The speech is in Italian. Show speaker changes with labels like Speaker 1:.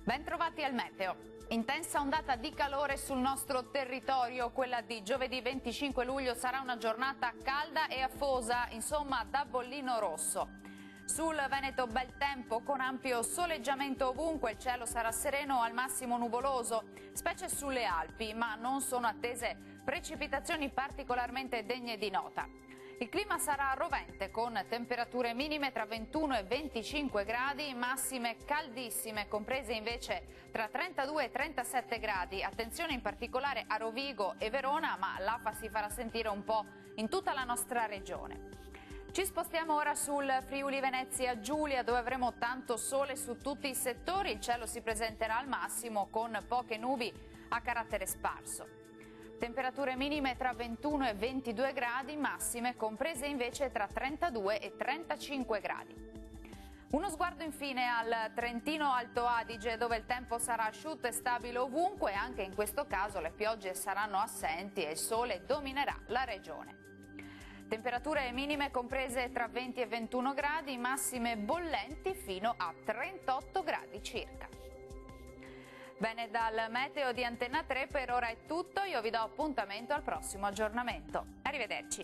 Speaker 1: Bentrovati al meteo. Intensa ondata di calore sul nostro territorio, quella di giovedì 25 luglio sarà una giornata calda e afosa, insomma da bollino rosso. Sul Veneto bel tempo con ampio soleggiamento ovunque, il cielo sarà sereno o al massimo nuvoloso, specie sulle Alpi, ma non sono attese precipitazioni particolarmente degne di nota. Il clima sarà rovente con temperature minime tra 21 e 25 gradi, massime caldissime comprese invece tra 32 e 37 gradi. Attenzione in particolare a Rovigo e Verona, ma l'afa si farà sentire un po' in tutta la nostra regione. Ci spostiamo ora sul Friuli Venezia Giulia, dove avremo tanto sole su tutti i settori. Il cielo si presenterà al massimo con poche nubi a carattere sparso. Temperature minime tra 21 e 22 gradi, massime comprese invece tra 32 e 35 gradi. Uno sguardo infine al Trentino Alto Adige, dove il tempo sarà asciutto e stabile ovunque, anche in questo caso le piogge saranno assenti e il sole dominerà la regione. Temperature minime comprese tra 20 e 21 gradi, massime bollenti fino a 38 gradi circa. Bene, dal meteo di Antenna 3 per ora è tutto, io vi do appuntamento al prossimo aggiornamento. Arrivederci.